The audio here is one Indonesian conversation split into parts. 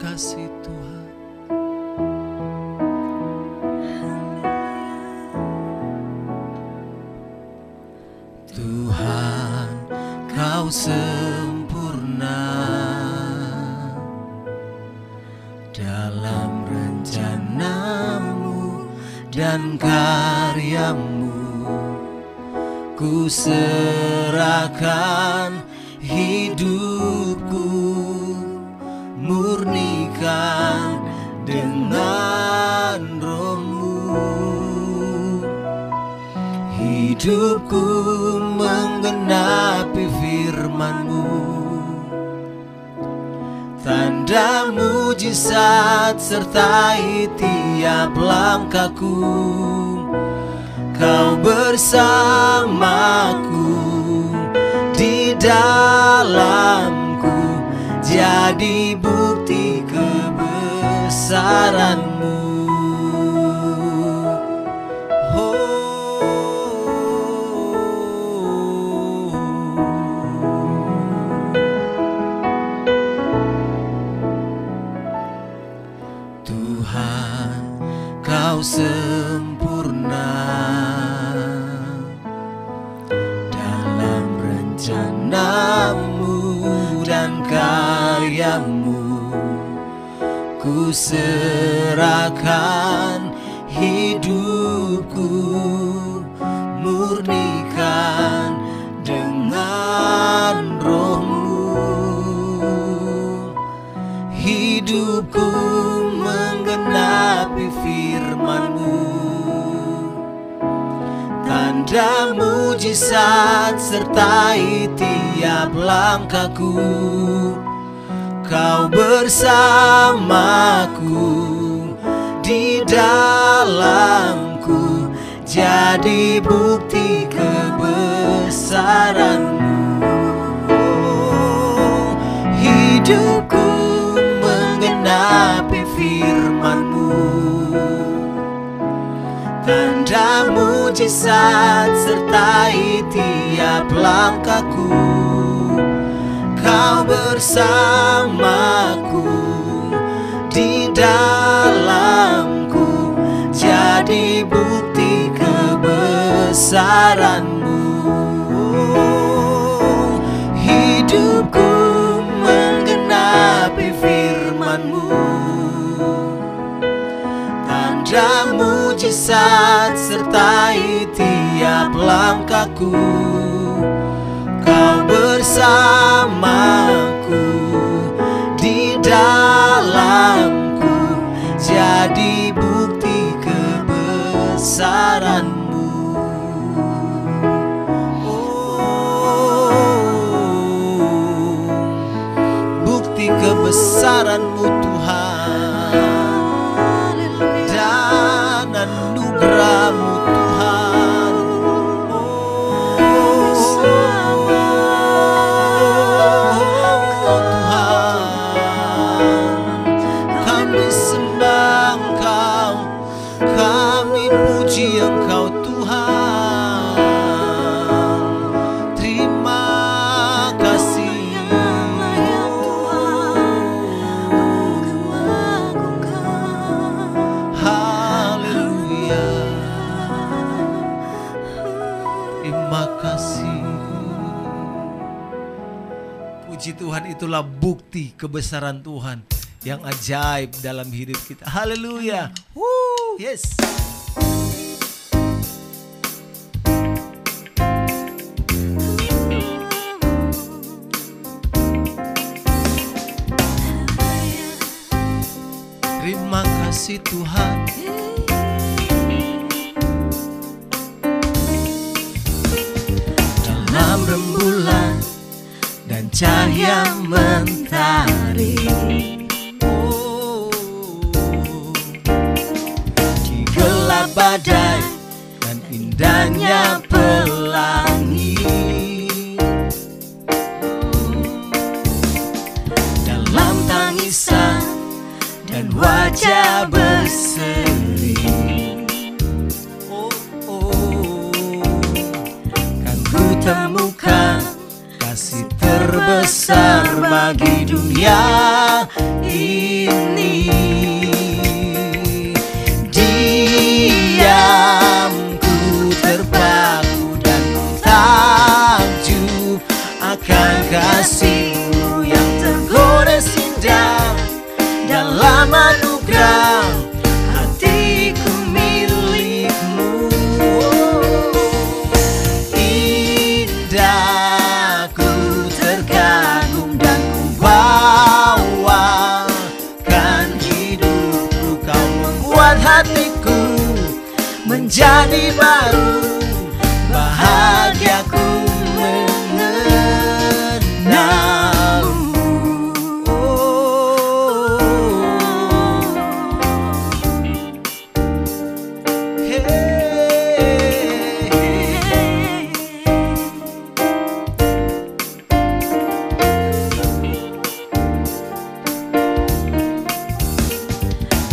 kasih Tuhan. Tuhan, Kau sempurna dalam rencana-Mu dan karya-Mu. Ku serahkan hidupku, murnikan dengan Roh-Mu. Hidupku menggenapi firman-Mu, tanda mujizat sertai tiap langkahku. Kau bersamaku, di dalamku, jadi bukti kebesaran-Mu. Tuhan, Kau sempurna dalam rencana-Mu dan karya-Mu. Ku serahkan hidupku, murnikan dengan Roh-Mu. Hidupku menggenapi firman-Mu, tanda mujizat sertai tiap langkahku. Kau bersamaku, di dalamku, jadi bukti kebesaran-Mu. Hidupku menggenapi firman-Mu, tanda mujizat sertai tiap langkahku. Kau bersamaku, di dalamku, jadi bukti kebesaran-Mu. Hidupku menggenapi firman-Mu, tanda mujizat sertai tiap langkahku. Kau bersamaku, di dalamku, jadi bukti kebesaran-Mu. Bukti kebesaran-Mu Tuhan, dan anugerah-Mu Tuhan. Tuhan, kami sembah Engkau, kami puji Engkau Tuhan. Terima kasih. Haleluya. Terima kasih. Puji Tuhan, itulah bukti kebesaran Tuhan yang ajaib dalam hidup kita. Haleluya. Yes. Terima kasih Tuhan. Dalam rembulan dan cahaya mentari, di gelap badai dan indahnya pelangi, dalam tangisan dan wajah berseri, kan ku temukan kasih terbesar bagi dunia ini. Diamku terpaku dan takjub akan kasih-Mu yang tergores indah. Dalam anugerah hatiku milik-Mu. Indah ku terkagum dan ku bawakan hidupku. Kau membuat hatiku menjadi baru. Bahagiaku mengenalmu.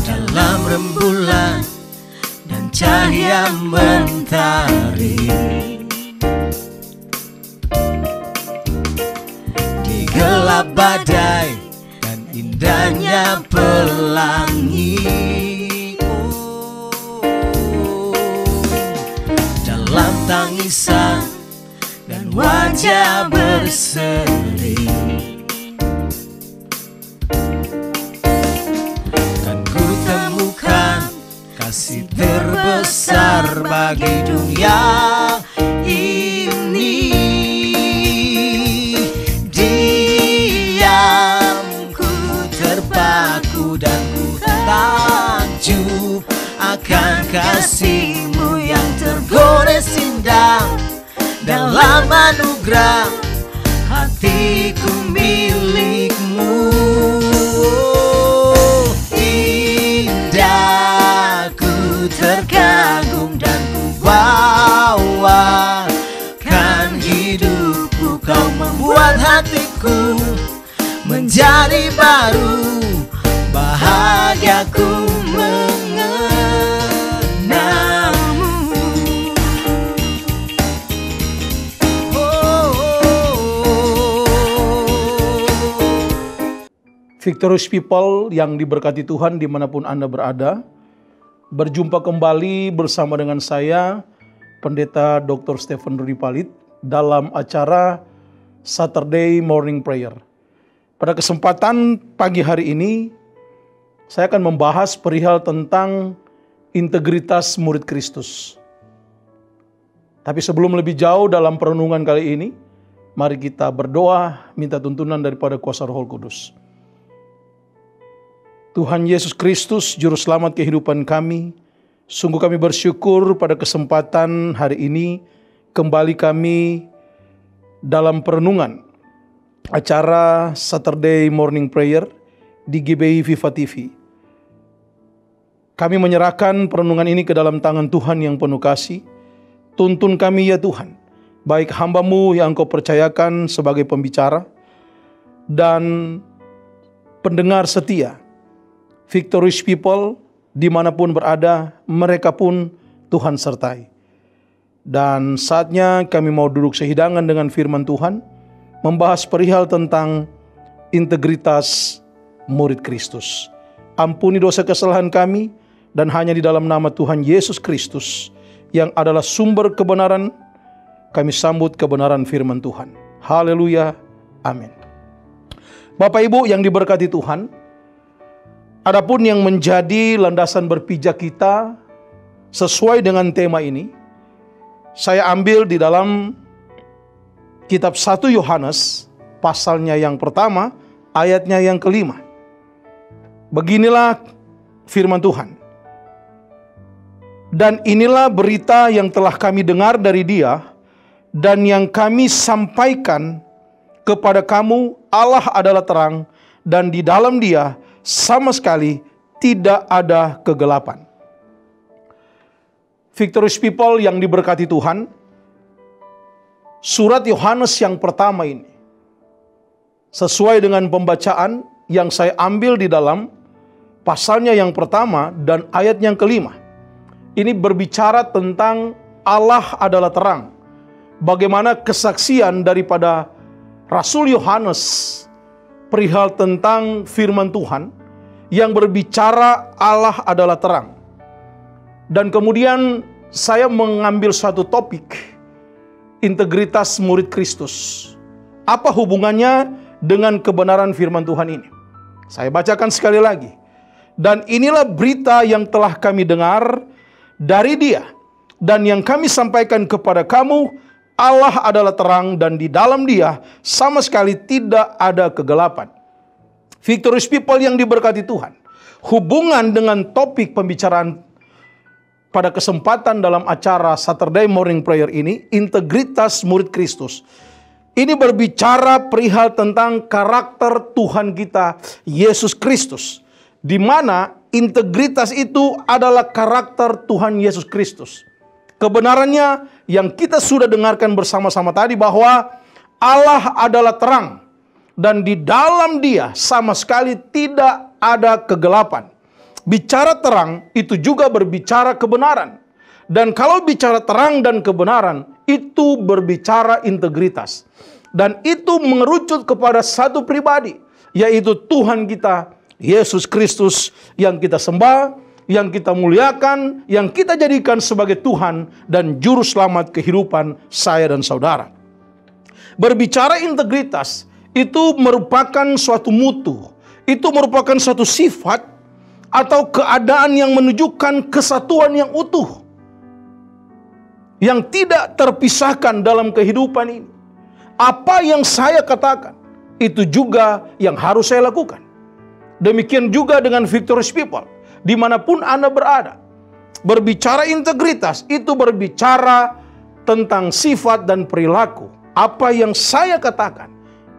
Dalam rembulan dan cahaya mentari, di gelap badai dan indahnya pelangi. Dalam tangisan dan wajah berseri, kan ku temukan kasih terbesar bagi dunia ini. Diamku terpaku dan ku takjub akan kasih-Mu yang tergores indah. Dalam anugerah hatiku milik-Mu. Indah ku terkagum dan ku bawakan hidupku. Kau membuat hatiku menjadi baru. Bahagiaku mengenalmu. Victorious people yang diberkati Tuhan dimanapun Anda berada, berjumpa kembali bersama dengan saya, Pendeta Dr. Stephen Rudy Palit, dalam acara Saturday Morning Prayer. Pada kesempatan pagi hari ini, saya akan membahas perihal tentang integritas murid Kristus. Tapi sebelum lebih jauh dalam perenungan kali ini, mari kita berdoa minta tuntunan daripada kuasa Roh Kudus. Tuhan Yesus Kristus, Juru Selamat kehidupan kami, sungguh kami bersyukur pada kesempatan hari ini kembali kami dalam perenungan acara Saturday Morning Prayer di GBI Viva TV. Kami menyerahkan perenungan ini ke dalam tangan Tuhan yang penuh kasih. Tuntun kami ya Tuhan, baik hamba-Mu yang Engkau percayakan sebagai pembicara dan pendengar setia. Victorious people dimanapun berada, mereka pun Tuhan sertai. Dan saatnya kami mau duduk sehidangan dengan firman Tuhan, membahas perihal tentang integritas murid Kristus. Ampuni dosa kesalahan kami, dan hanya di dalam nama Tuhan Yesus Kristus yang adalah sumber kebenaran, kami sambut kebenaran firman Tuhan. Haleluya, amin. Bapak Ibu yang diberkati Tuhan, adapun yang menjadi landasan berpijak kita sesuai dengan tema ini, saya ambil di dalam kitab 1 Yohanes, pasalnya yang pertama, ayatnya yang kelima. Beginilah firman Tuhan. Dan inilah berita yang telah kami dengar dari Dia, dan yang kami sampaikan kepada kamu, Allah adalah terang, dan di dalam Dia sama sekali tidak ada kegelapan. Victorious people yang diberkati Tuhan, surat Yohanes yang pertama ini, sesuai dengan pembacaan yang saya ambil di dalam pasalnya yang pertama dan ayat yang kelima, ini berbicara tentang Allah adalah terang. Bagaimana kesaksian daripada Rasul Yohanes perihal tentang firman Tuhan yang berbicara Allah adalah terang. Dan kemudian saya mengambil suatu topik, integritas murid Kristus. Apa hubungannya dengan kebenaran firman Tuhan ini? Saya bacakan sekali lagi. Dan inilah berita yang telah kami dengar dari Dia, dan yang kami sampaikan kepada kamu, Allah adalah terang dan di dalam Dia sama sekali tidak ada kegelapan. Victorious people yang diberkati Tuhan, hubungan dengan topik pembicaraan pada kesempatan dalam acara Saturday Morning Prayer ini, integritas murid Kristus. Ini berbicara perihal tentang karakter Tuhan kita, Yesus Kristus. Di mana integritas itu adalah karakter Tuhan Yesus Kristus. Kebenarannya yang kita sudah dengarkan bersama-sama tadi bahwa Allah adalah terang dan di dalam Dia sama sekali tidak ada kegelapan. Bicara terang itu juga berbicara kebenaran. Dan kalau bicara terang dan kebenaran itu berbicara integritas. Dan itu mengerucut kepada satu pribadi, yaitu Tuhan kita Yesus Kristus yang kita sembah, yang kita muliakan, yang kita jadikan sebagai Tuhan dan Juru Selamat kehidupan saya dan saudara. Berbicara integritas itu merupakan suatu mutu, itu merupakan suatu sifat atau keadaan yang menunjukkan kesatuan yang utuh, yang tidak terpisahkan dalam kehidupan ini. Apa yang saya katakan, itu juga yang harus saya lakukan. Demikian juga dengan victorious people, dimanapun Anda berada. Berbicara integritas, itu berbicara tentang sifat dan perilaku. Apa yang saya katakan,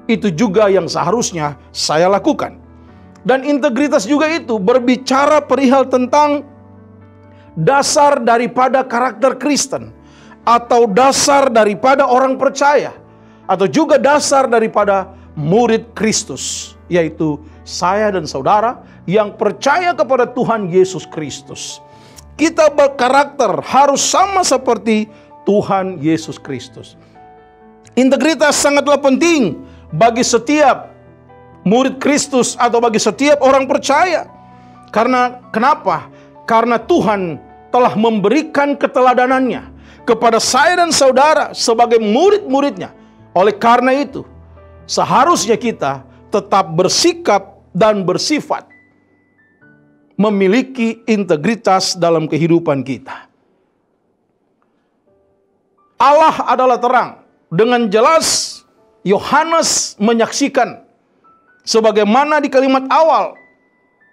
itu juga yang seharusnya saya lakukan. Dan integritas juga itu berbicara perihal tentang dasar daripada karakter Kristen, atau dasar daripada orang percaya, atau juga dasar daripada murid Kristus, yaitu saya dan saudara yang percaya kepada Tuhan Yesus Kristus. Kita berkarakter harus sama seperti Tuhan Yesus Kristus. Integritas sangatlah penting bagi setiap murid Kristus atau bagi setiap orang percaya. Karena kenapa? Karena Tuhan telah memberikan keteladanannya kepada saya dan saudara sebagai murid-muridnya. Oleh karena itu, seharusnya kita tetap bersikap dan bersifat memiliki integritas dalam kehidupan kita. Allah adalah terang. Dengan jelas Yohanes menyaksikan, sebagaimana di kalimat awal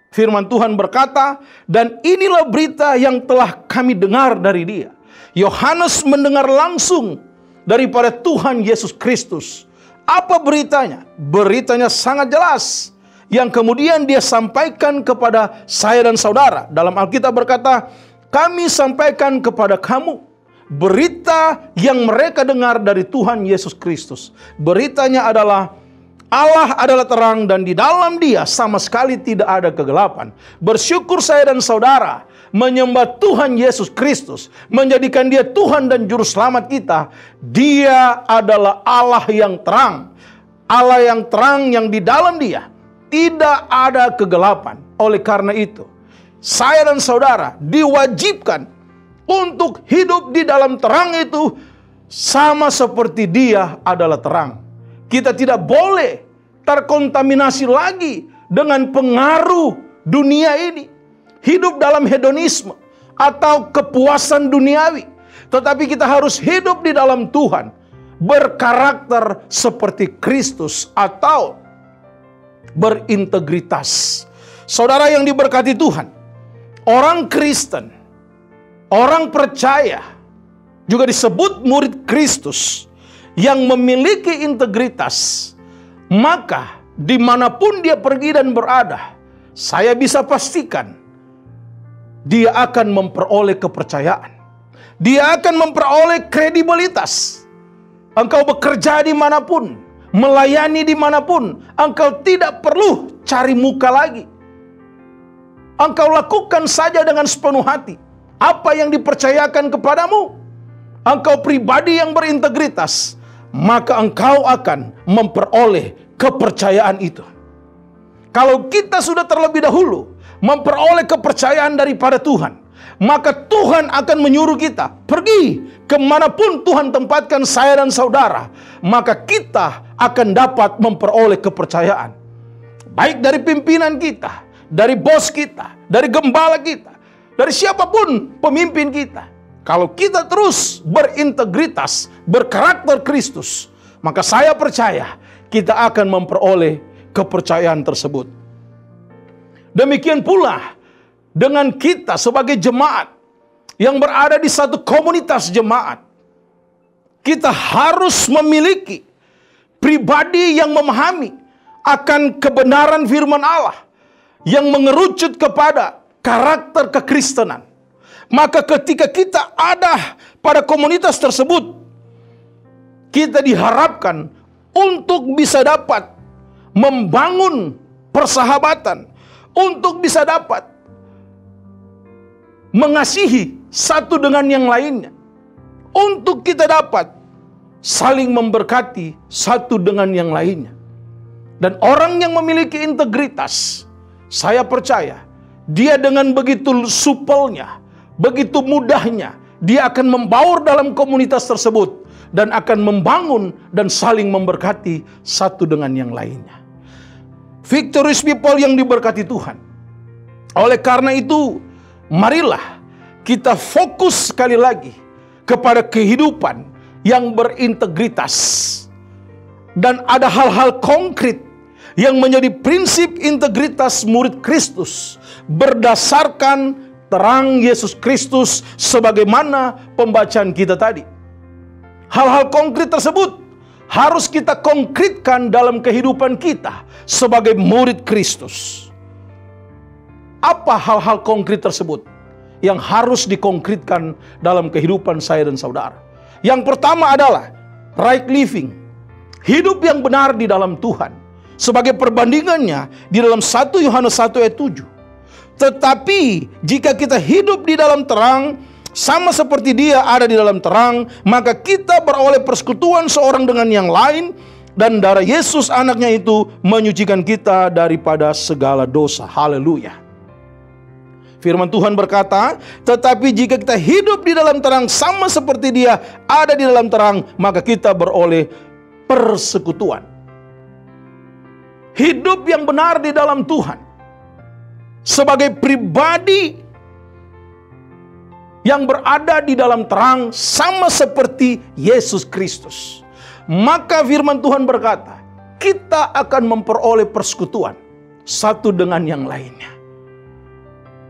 firman Tuhan berkata, dan inilah berita yang telah kami dengar dari Dia. Yohanes mendengar langsung daripada Tuhan Yesus Kristus. Apa beritanya? Beritanya sangat jelas, yang kemudian Dia sampaikan kepada saya dan saudara. Dalam Alkitab berkata, kami sampaikan kepada kamu berita yang mereka dengar dari Tuhan Yesus Kristus. Beritanya adalah Allah adalah terang dan di dalam Dia sama sekali tidak ada kegelapan. Bersyukur saya dan saudara menyembah Tuhan Yesus Kristus, menjadikan Dia Tuhan dan Juru Selamat kita. Dia adalah Allah yang terang. Allah yang terang yang di dalam Dia tidak ada kegelapan. Oleh karena itu, saya dan saudara diwajibkan untuk hidup di dalam terang itu sama seperti Dia adalah terang. Kita tidak boleh terkontaminasi lagi dengan pengaruh dunia ini. Hidup dalam hedonisme atau kepuasan duniawi. Tetapi kita harus hidup di dalam Tuhan, berkarakter seperti Kristus atau berintegritas. Saudara yang diberkati Tuhan, orang Kristen, orang percaya, juga disebut murid Kristus yang memiliki integritas. Maka dimanapun dia pergi dan berada, saya bisa pastikan dia akan memperoleh kepercayaan. Dia akan memperoleh kredibilitas. Engkau bekerja dimanapun, melayani dimanapun, engkau tidak perlu cari muka lagi. Engkau lakukan saja dengan sepenuh hati apa yang dipercayakan kepadamu. Engkau pribadi yang berintegritas, maka engkau akan memperoleh kepercayaan itu. Kalau kita sudah terlebih dahulu memperoleh kepercayaan daripada Tuhan, maka Tuhan akan menyuruh kita pergi kemanapun Tuhan tempatkan saya dan saudara. Maka kita akan dapat memperoleh kepercayaan, baik dari pimpinan kita, dari bos kita, dari gembala kita, dari siapapun pemimpin kita. Kalau kita terus berintegritas, berkarakter Kristus, maka saya percaya kita akan memperoleh kepercayaan tersebut. Demikian pula dengan kita sebagai jemaat yang berada di satu komunitas jemaat. Kita harus memiliki pribadi yang memahami akan kebenaran firman Allah yang mengerucut kepada karakter kekristenan. Maka ketika kita ada pada komunitas tersebut, kita diharapkan untuk bisa dapat membangun persahabatan, untuk bisa dapat mengasihi satu dengan yang lainnya, untuk kita dapat saling memberkati satu dengan yang lainnya. Dan orang yang memiliki integritas, saya percaya dia dengan begitu supelnya, begitu mudahnya, dia akan membaur dalam komunitas tersebut dan akan membangun dan saling memberkati satu dengan yang lainnya. Victorious people yang diberkati Tuhan. Oleh karena itu, marilah kita fokus sekali lagi kepada kehidupan yang berintegritas. Dan ada hal-hal konkret yang menjadi prinsip integritas murid Kristus berdasarkan terang Yesus Kristus sebagaimana pembacaan kita tadi. Hal-hal konkret tersebut harus kita konkretkan dalam kehidupan kita sebagai murid Kristus. Apa hal-hal konkret tersebut yang harus dikonkretkan dalam kehidupan saya dan saudara? Yang pertama adalah right living, hidup yang benar di dalam Tuhan. Sebagai perbandingannya di dalam 1 Yohanes 1 ayat 7. Tetapi jika kita hidup di dalam terang, sama seperti Dia ada di dalam terang, maka kita beroleh persekutuan seorang dengan yang lain, dan darah Yesus anaknya itu menyucikan kita daripada segala dosa. Haleluya. Firman Tuhan berkata, tetapi jika kita hidup di dalam terang sama seperti Dia ada di dalam terang, maka kita beroleh persekutuan. Hidup yang benar di dalam Tuhan sebagai pribadi yang berada di dalam terang sama seperti Yesus Kristus. Maka firman Tuhan berkata, kita akan memperoleh persekutuan satu dengan yang lainnya.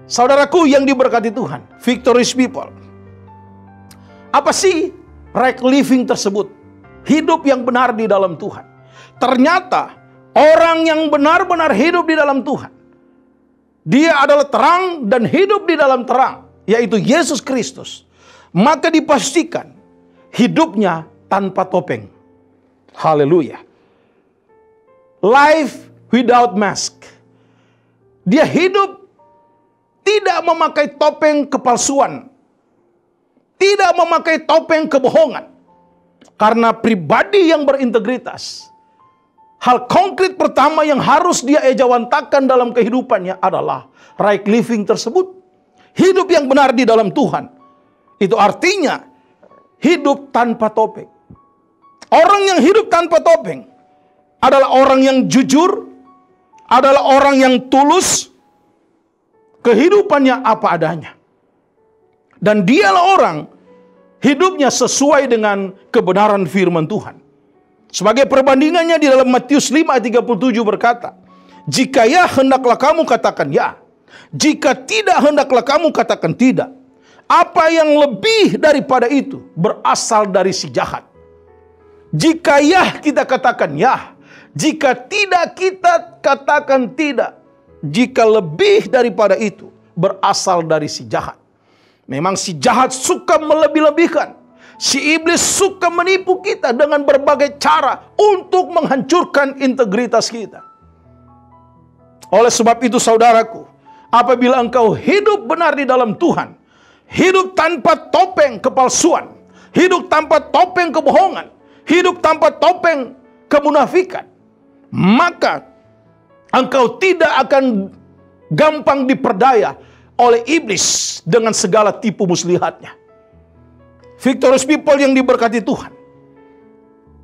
Saudaraku yang diberkati Tuhan, victorious people. Apa sih right living tersebut? Hidup yang benar di dalam Tuhan. Ternyata orang yang benar-benar hidup di dalam Tuhan, dia adalah terang dan hidup di dalam terang, yaitu Yesus Kristus. Maka dipastikan hidupnya tanpa topeng. Haleluya. Life without mask. Dia hidup tidak memakai topeng kepalsuan, tidak memakai topeng kebohongan. Karena pribadi yang berintegritas, hal konkret pertama yang harus dia ejawantakan dalam kehidupannya adalah right living tersebut. Hidup yang benar di dalam Tuhan. Itu artinya hidup tanpa topeng. Orang yang hidup tanpa topeng adalah orang yang jujur, adalah orang yang tulus, kehidupannya apa adanya. Dan dialah orang hidupnya sesuai dengan kebenaran firman Tuhan. Sebagai perbandingannya di dalam Matius 5 ayat 37 berkata, jika ya hendaklah kamu katakan ya, jika tidak hendaklah kamu katakan tidak. Apa yang lebih daripada itu berasal dari si jahat. Jika ya kita katakan ya, jika tidak kita katakan tidak. Jika lebih daripada itu berasal dari si jahat. Memang si jahat suka melebih-lebihkan. Si iblis suka menipu kita dengan berbagai cara untuk menghancurkan integritas kita. Oleh sebab itu saudaraku, apabila engkau hidup benar di dalam Tuhan, hidup tanpa topeng kepalsuan, hidup tanpa topeng kebohongan, hidup tanpa topeng kemunafikan, maka Engkau tidak akan gampang diperdaya oleh iblis dengan segala tipu muslihatnya. Victorious people yang diberkati Tuhan,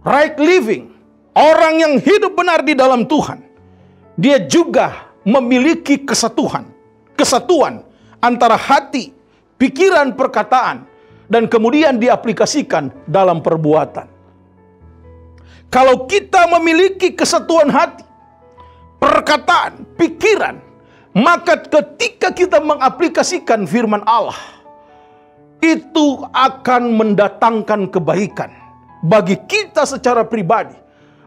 right living, orang yang hidup benar di dalam Tuhan, dia juga memiliki kesatuan antara hati, pikiran, perkataan, dan kemudian diaplikasikan dalam perbuatan. Kalau kita memiliki kesatuan hati, perkataan, pikiran, maka ketika kita mengaplikasikan firman Allah, itu akan mendatangkan kebaikan bagi kita secara pribadi,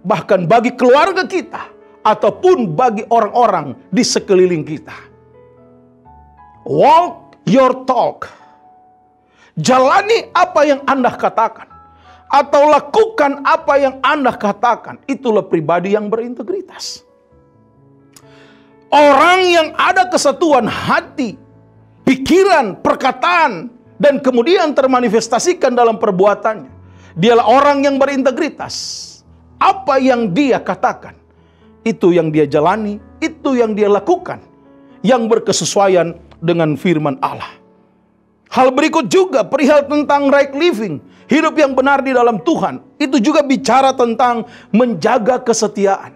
bahkan bagi keluarga kita, ataupun bagi orang-orang di sekeliling kita. Walk your talk. Jalani apa yang Anda katakan, atau lakukan apa yang Anda katakan. Itulah pribadi yang berintegritas. Orang yang ada kesatuan hati, pikiran, perkataan, dan kemudian termanifestasikan dalam perbuatannya, dialah orang yang berintegritas. Apa yang dia katakan, itu yang dia jalani, itu yang dia lakukan, yang berkesesuaian dengan firman Allah. Hal berikut juga perihal tentang right living, hidup yang benar di dalam Tuhan. Itu juga bicara tentang menjaga kesetiaan.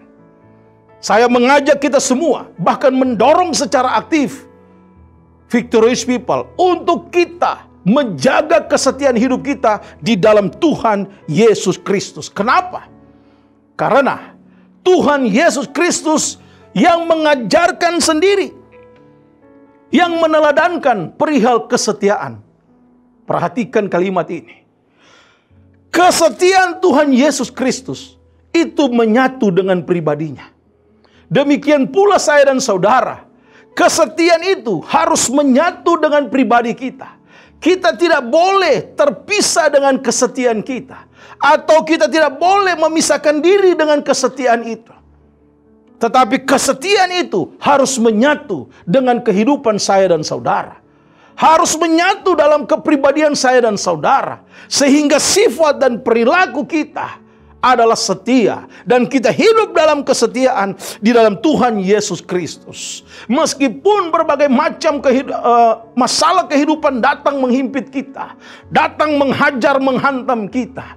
Saya mengajak kita semua, bahkan mendorong secara aktif Victorious people, untuk kita menjaga kesetiaan hidup kita di dalam Tuhan Yesus Kristus. Kenapa? Karena Tuhan Yesus Kristus yang mengajarkan sendiri, yang meneladankan perihal kesetiaan. Perhatikan kalimat ini. Kesetiaan Tuhan Yesus Kristus itu menyatu dengan pribadinya. Demikian pula saya dan saudara. Kesetiaan itu harus menyatu dengan pribadi kita. Kita tidak boleh terpisah dengan kesetiaan kita. Atau kita tidak boleh memisahkan diri dengan kesetiaan itu. Tetapi kesetiaan itu harus menyatu dengan kehidupan saya dan saudara. Harus menyatu dalam kepribadian saya dan saudara. Sehingga sifat dan perilaku kita adalah setia. Dan kita hidup dalam kesetiaan di dalam Tuhan Yesus Kristus. Meskipun berbagai macam masalah kehidupan datang menghimpit kita, datang menghajar, menghantam kita,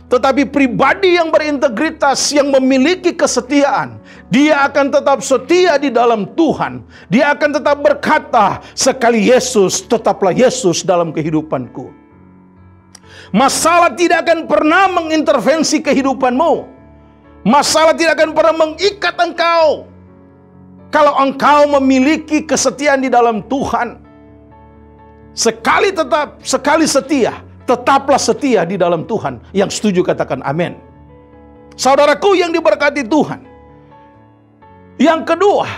tetapi pribadi yang berintegritas, yang memiliki kesetiaan, dia akan tetap setia di dalam Tuhan. Dia akan tetap berkata, sekali Yesus, tetaplah Yesus dalam kehidupanku. Masalah tidak akan pernah mengintervensi kehidupanmu. Masalah tidak akan pernah mengikat engkau. Kalau engkau memiliki kesetiaan di dalam Tuhan, sekali setia, tetaplah setia di dalam Tuhan. Yang setuju katakan amin. Saudaraku yang diberkati Tuhan. Yang kedua,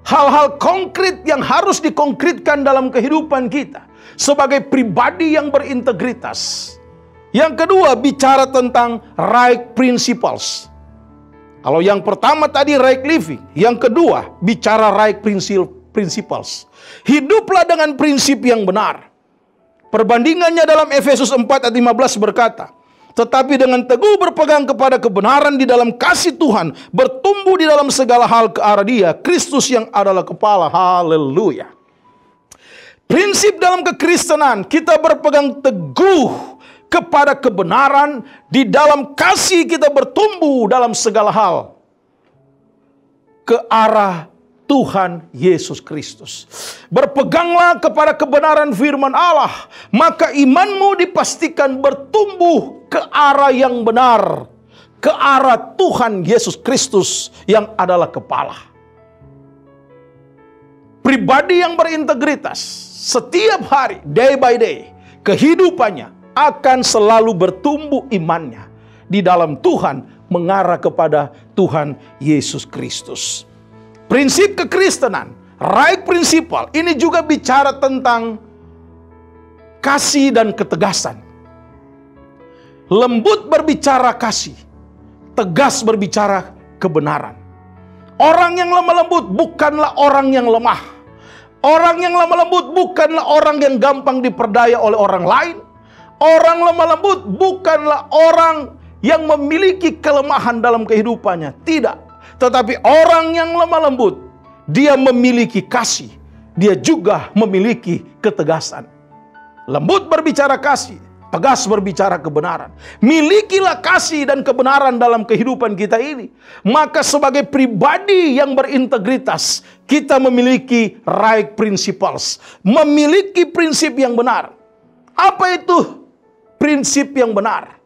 hal-hal konkret yang harus dikonkretkan dalam kehidupan kita sebagai pribadi yang berintegritas. Yang kedua, bicara tentang right principles. Kalau yang pertama tadi right living, yang kedua bicara right principles. Hiduplah dengan prinsip yang benar. Perbandingannya dalam Efesus 4 ayat 15 berkata, tetapi dengan teguh berpegang kepada kebenaran di dalam kasih Tuhan, bertumbuh di dalam segala hal ke arah Dia, Kristus yang adalah kepala. Haleluya. Prinsip dalam kekristenan, kita berpegang teguh kepada kebenaran, di dalam kasih kita bertumbuh dalam segala hal ke arah Tuhan Yesus Kristus. Berpeganglah kepada kebenaran firman Allah, maka imanmu dipastikan bertumbuh ke arah yang benar, ke arah Tuhan Yesus Kristus yang adalah kepala. Pribadi yang berintegritas setiap hari, day by day, kehidupannya akan selalu bertumbuh imannya di dalam Tuhan, mengarah kepada Tuhan Yesus Kristus. Prinsip kekristenan, right principle, ini juga bicara tentang kasih dan ketegasan. Lembut berbicara kasih, tegas berbicara kebenaran. Orang yang lemah lembut bukanlah orang yang lemah. Orang yang lemah lembut bukanlah orang yang gampang diperdaya oleh orang lain. Orang lemah lembut bukanlah orang yang memiliki kelemahan dalam kehidupannya. Tidak. Tetapi orang yang lemah lembut, dia memiliki kasih, dia juga memiliki ketegasan. Lembut berbicara kasih, tegas berbicara kebenaran. Milikilah kasih dan kebenaran dalam kehidupan kita ini. Maka sebagai pribadi yang berintegritas, kita memiliki right principles. Memiliki prinsip yang benar. Apa itu prinsip yang benar?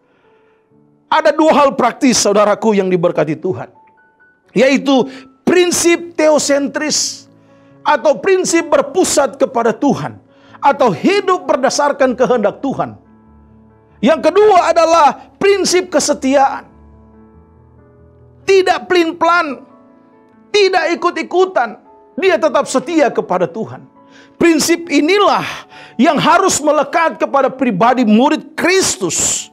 Ada dua hal praktis, saudaraku yang diberkati Tuhan. Yaitu prinsip teosentris atau prinsip berpusat kepada Tuhan. Atau hidup berdasarkan kehendak Tuhan. Yang kedua adalah prinsip kesetiaan. Tidak pelin-pelan, tidak ikut-ikutan. Dia tetap setia kepada Tuhan. Prinsip inilah yang harus melekat kepada pribadi murid Kristus.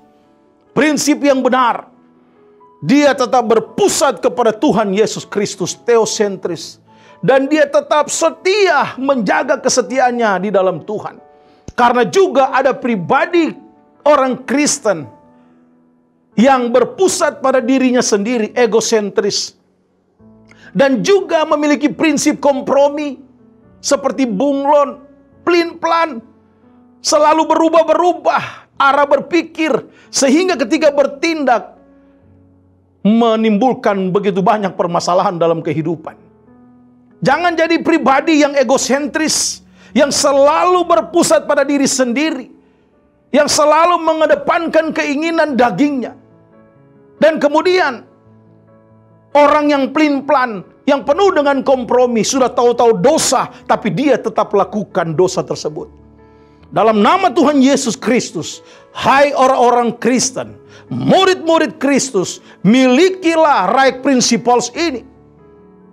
Prinsip yang benar. Dia tetap berpusat kepada Tuhan Yesus Kristus, teosentris. Dan dia tetap setia menjaga kesetiaannya di dalam Tuhan. Karena juga ada pribadi orang Kristen yang berpusat pada dirinya sendiri, egosentris. Dan juga memiliki prinsip kompromi. Seperti bunglon, pelin-pelan, selalu berubah-berubah arah berpikir. Sehingga ketika bertindak, menimbulkan begitu banyak permasalahan dalam kehidupan. Jangan jadi pribadi yang egosentris, yang selalu berpusat pada diri sendiri, yang selalu mengedepankan keinginan dagingnya. Dan kemudian orang yang pelin-pelan, yang penuh dengan kompromi, sudah tahu-tahu dosa, tapi dia tetap lakukan dosa tersebut. Dalam nama Tuhan Yesus Kristus, hai orang-orang Kristen, murid-murid Kristus, milikilah right principles ini.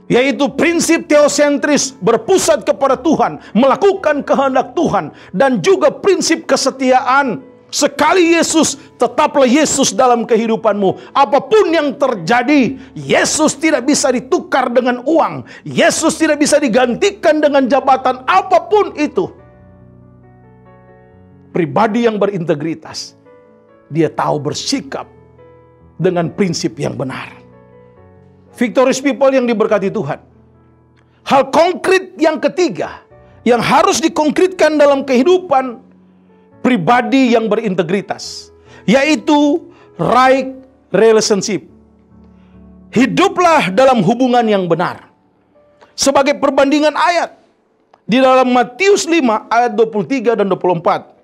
Yaitu prinsip teosentris, berpusat kepada Tuhan, melakukan kehendak Tuhan. Dan juga prinsip kesetiaan. Sekali Yesus, tetaplah Yesus dalam kehidupanmu. Apapun yang terjadi, Yesus tidak bisa ditukar dengan uang. Yesus tidak bisa digantikan dengan jabatan apapun itu. Pribadi yang berintegritas, dia tahu bersikap dengan prinsip yang benar. Victorious people yang diberkati Tuhan. Hal konkret yang ketiga yang harus dikonkretkan dalam kehidupan pribadi yang berintegritas, yaitu right relationship. Hiduplah dalam hubungan yang benar. Sebagai perbandingan ayat di dalam Matius 5 ayat 23 dan 24.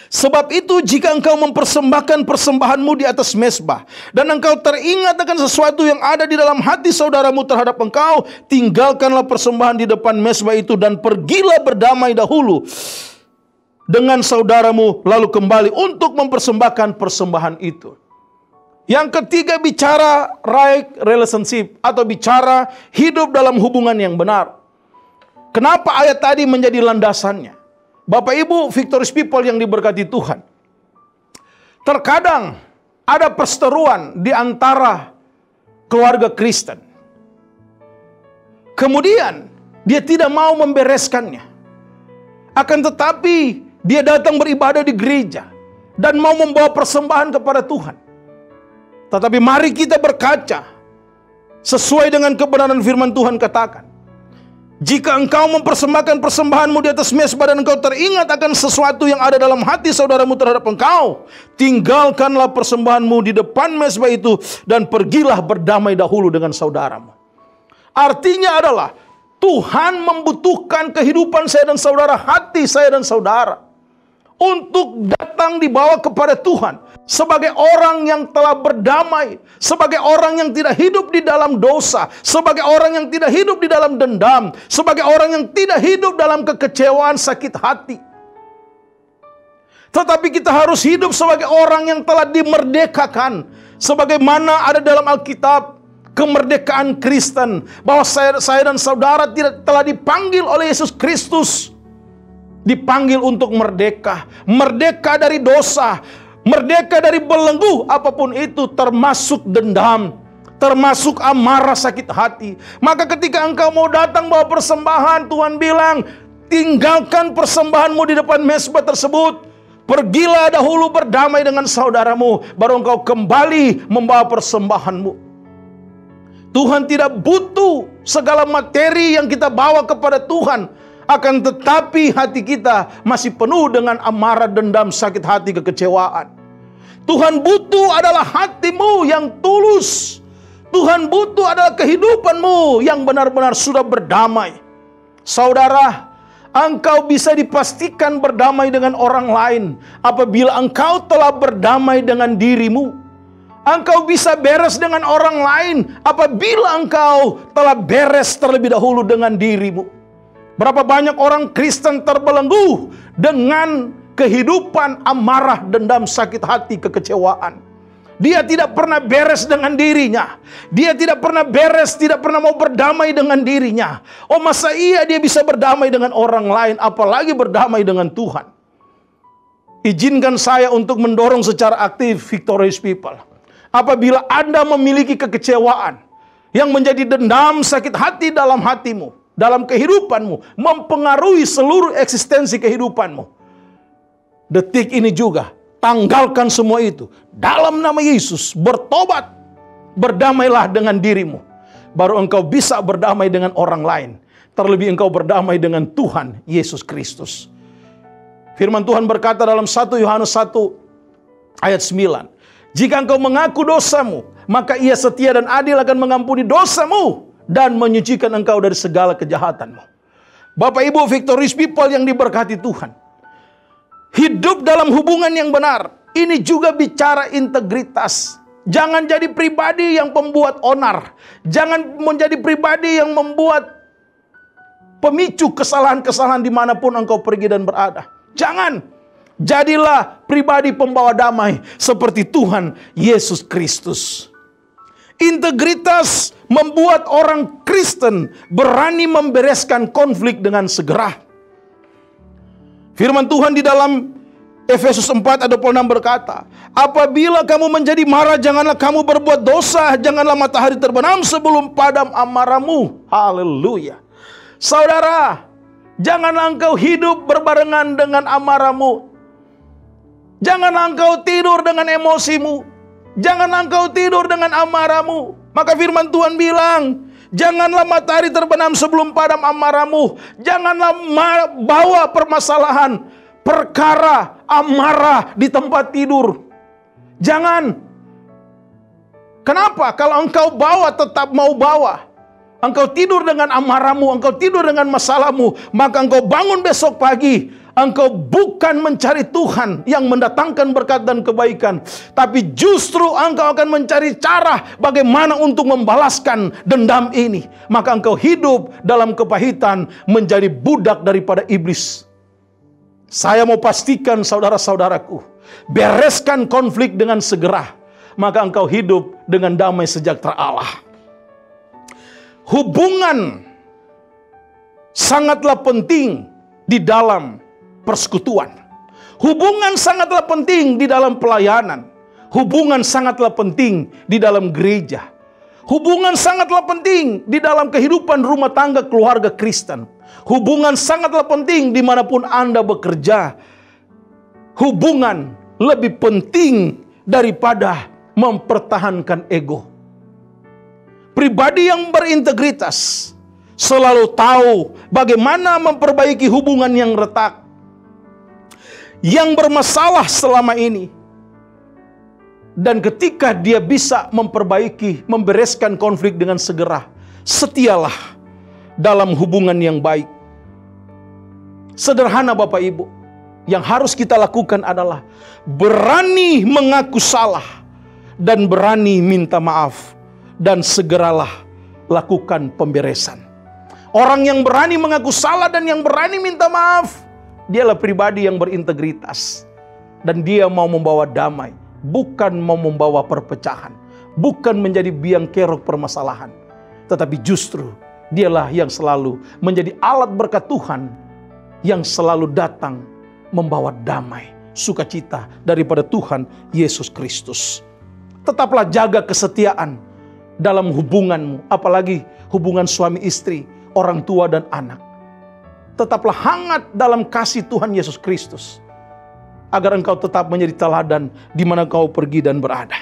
Sebab itu jika engkau mempersembahkan persembahanmu di atas mezbah, dan engkau teringat akan sesuatu yang ada di dalam hati saudaramu terhadap engkau, tinggalkanlah persembahan di depan mezbah itu dan pergilah berdamai dahulu dengan saudaramu, lalu kembali untuk mempersembahkan persembahan itu. Yang ketiga bicara right relationship atau bicara hidup dalam hubungan yang benar. Kenapa ayat tadi menjadi landasannya? Bapak Ibu Victorious people yang diberkati Tuhan. Terkadang ada perseteruan di antara keluarga Kristen. Kemudian dia tidak mau membereskannya. Akan tetapi dia datang beribadah di gereja dan mau membawa persembahan kepada Tuhan. Tetapi mari kita berkaca sesuai dengan kebenaran firman Tuhan katakan. Jika engkau mempersembahkan persembahanmu di atas mezbah dan engkau teringat akan sesuatu yang ada dalam hati saudaramu terhadap engkau, tinggalkanlah persembahanmu di depan mezbah itu dan pergilah berdamai dahulu dengan saudaramu. Artinya adalah Tuhan membutuhkan kehidupan saya dan saudara, hati saya dan saudara, untuk datang dibawa kepada Tuhan sebagai orang yang telah berdamai, sebagai orang yang tidak hidup di dalam dosa, sebagai orang yang tidak hidup di dalam dendam, sebagai orang yang tidak hidup dalam kekecewaan, sakit hati. Tetapi kita harus hidup sebagai orang yang telah dimerdekakan, sebagaimana ada dalam Alkitab kemerdekaan Kristen, bahwa saya dan saudara telah dipanggil oleh Yesus Kristus. Dipanggil untuk merdeka. Merdeka dari dosa. Merdeka dari belenggu apapun itu, termasuk dendam, termasuk amarah, sakit hati. Maka ketika engkau mau datang bawa persembahan, Tuhan bilang, tinggalkan persembahanmu di depan mezbah tersebut. Pergilah dahulu berdamai dengan saudaramu, baru engkau kembali membawa persembahanmu. Tuhan tidak butuh segala materi yang kita bawa kepada Tuhan. Akan tetapi hati kita masih penuh dengan amarah, dendam, sakit hati, kekecewaan. Tuhan butuh adalah hatimu yang tulus. Tuhan butuh adalah kehidupanmu yang benar-benar sudah berdamai. Saudara, engkau bisa dipastikan berdamai dengan orang lain apabila engkau telah berdamai dengan dirimu. Engkau bisa beres dengan orang lain apabila engkau telah beres terlebih dahulu dengan dirimu. Berapa banyak orang Kristen terbelenggu dengan kehidupan amarah, dendam, sakit hati, kekecewaan. Dia tidak pernah beres dengan dirinya. Dia tidak pernah beres, tidak pernah mau berdamai dengan dirinya. Oh, masa iya dia bisa berdamai dengan orang lain, apalagi berdamai dengan Tuhan? Izinkan saya untuk mendorong secara aktif Victorious People. Apabila Anda memiliki kekecewaan yang menjadi dendam, sakit hati dalam hatimu, dalam kehidupanmu, mempengaruhi seluruh eksistensi kehidupanmu, detik ini juga tanggalkan semua itu dalam nama Yesus. Bertobat, berdamailah dengan dirimu, baru engkau bisa berdamai dengan orang lain. Terlebih engkau berdamai dengan Tuhan Yesus Kristus. Firman Tuhan berkata dalam 1 Yohanes 1 ayat 9, jika engkau mengaku dosamu, maka Ia setia dan adil akan mengampuni dosamu dan menyucikan engkau dari segala kejahatanmu. Bapak Ibu Victorious People yang diberkati Tuhan, hidup dalam hubungan yang benar, ini juga bicara integritas. Jangan jadi pribadi yang pembuat onar. Jangan menjadi pribadi yang membuat pemicu kesalahan-kesalahan dimanapun engkau pergi dan berada. Jangan. Jadilah pribadi pembawa damai seperti Tuhan Yesus Kristus. Integritas membuat orang Kristen berani membereskan konflik dengan segera. Firman Tuhan di dalam Efesus 4 ayat 26 berkata, apabila kamu menjadi marah, janganlah kamu berbuat dosa, janganlah matahari terbenam sebelum padam amarahmu. Haleluya. Saudara, janganlah engkau hidup berbarengan dengan amarahmu. Janganlah engkau tidur dengan emosimu. Janganlah engkau tidur dengan amarahmu. Maka firman Tuhan bilang, janganlah matahari terbenam sebelum padam amarahmu. Janganlah bawa permasalahan, perkara, amarah di tempat tidur. Jangan. Kenapa? Kalau engkau bawa, tetap mau bawa. Engkau tidur dengan amarahmu, engkau tidur dengan masalahmu, maka engkau bangun besok pagi, engkau bukan mencari Tuhan yang mendatangkan berkat dan kebaikan, tapi justru engkau akan mencari cara bagaimana untuk membalaskan dendam ini. Maka engkau hidup dalam kepahitan, menjadi budak daripada iblis. Saya mau pastikan saudara-saudaraku, bereskan konflik dengan segera, maka engkau hidup dengan damai sejahtera Allah. Hubungan sangatlah penting di dalam persekutuan. Hubungan sangatlah penting di dalam pelayanan. Hubungan sangatlah penting di dalam gereja. Hubungan sangatlah penting di dalam kehidupan rumah tangga keluarga Kristen. Hubungan sangatlah penting dimanapun Anda bekerja. Hubungan lebih penting daripada mempertahankan ego. Pribadi yang berintegritas selalu tahu bagaimana memperbaiki hubungan yang retak, yang bermasalah selama ini. Dan ketika dia bisa memperbaiki, membereskan konflik dengan segera, setialah dalam hubungan yang baik. Sederhana Bapak Ibu, yang harus kita lakukan adalah berani mengaku salah dan berani minta maaf. Dan segeralah lakukan pemberesan. Orang yang berani mengaku salah dan yang berani minta maaf, dialah pribadi yang berintegritas. Dan dia mau membawa damai, bukan mau membawa perpecahan, bukan menjadi biang kerok permasalahan. Tetapi justru dialah yang selalu menjadi alat berkat Tuhan, yang selalu datang membawa damai, sukacita daripada Tuhan Yesus Kristus. Tetaplah jaga kesetiaan dalam hubunganmu, apalagi hubungan suami istri, orang tua dan anak. Tetaplah hangat dalam kasih Tuhan Yesus Kristus, agar engkau tetap menjadi teladan di mana kau pergi dan berada.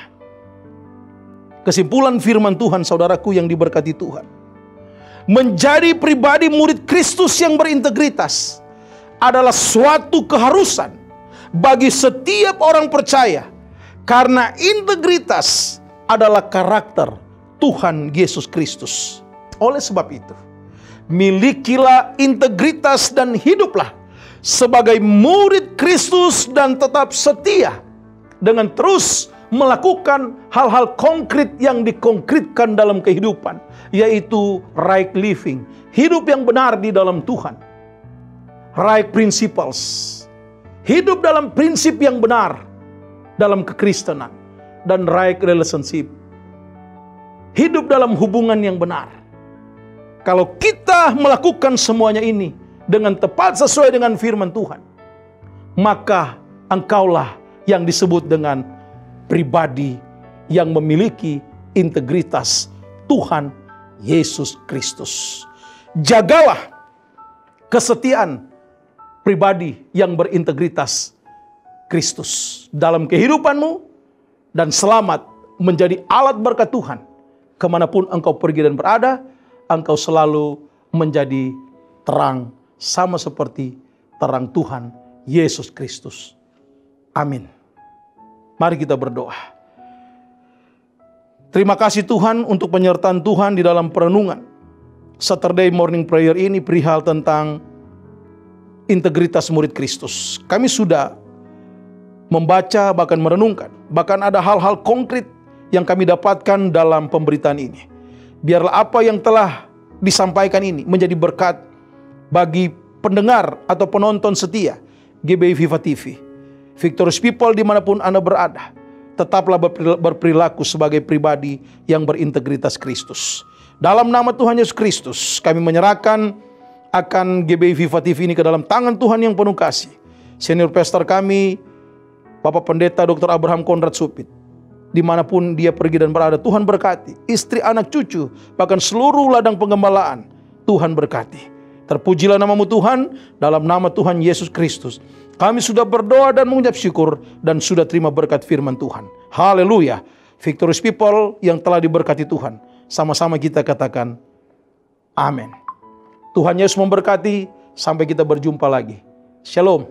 Kesimpulan firman Tuhan, saudaraku yang diberkati Tuhan, menjadi pribadi murid Kristus yang berintegritas adalah suatu keharusan bagi setiap orang percaya, karena integritas adalah karakter Tuhan Yesus Kristus. Oleh sebab itu, milikilah integritas dan hiduplah sebagai murid Kristus dan tetap setia dengan terus melakukan hal-hal konkret yang dikonkretkan dalam kehidupan, yaitu right living, hidup yang benar di dalam Tuhan. Right principles, hidup dalam prinsip yang benar dalam kekristenan, dan right relationship, hidup dalam hubungan yang benar. Kalau kita melakukan semuanya ini dengan tepat sesuai dengan firman Tuhan, maka engkaulah yang disebut dengan pribadi yang memiliki integritas Tuhan Yesus Kristus. Jagalah kesetiaan pribadi yang berintegritas Kristus dalam kehidupanmu, dan selamat menjadi alat berkat Tuhan. Kemanapun engkau pergi dan berada, engkau selalu menjadi terang, sama seperti terang Tuhan Yesus Kristus. Amin. Mari kita berdoa. Terima kasih Tuhan untuk penyertaan Tuhan di dalam perenungan Saturday Morning Prayer ini perihal tentang integritas murid Kristus. Kami sudah membaca, bahkan merenungkan, bahkan ada hal-hal konkret yang kami dapatkan dalam pemberitaan ini. Biarlah apa yang telah disampaikan ini menjadi berkat bagi pendengar atau penonton setia GBI Viva TV. Victorious People dimanapun Anda berada, tetaplah berperilaku sebagai pribadi yang berintegritas Kristus. Dalam nama Tuhan Yesus Kristus, kami menyerahkan akan GBI Viva TV ini ke dalam tangan Tuhan yang penuh kasih. Senior pastor kami, Bapak Pendeta Dr. Abraham Konrad Supit, dimanapun dia pergi dan berada, Tuhan berkati. Istri, anak, cucu, bahkan seluruh ladang penggembalaan, Tuhan berkati. Terpujilah namamu Tuhan, dalam nama Tuhan Yesus Kristus kami sudah berdoa dan mengucap syukur, dan sudah terima berkat firman Tuhan. Haleluya. Victorious People yang telah diberkati Tuhan, sama-sama kita katakan amin. Tuhan Yesus memberkati. Sampai kita berjumpa lagi. Shalom.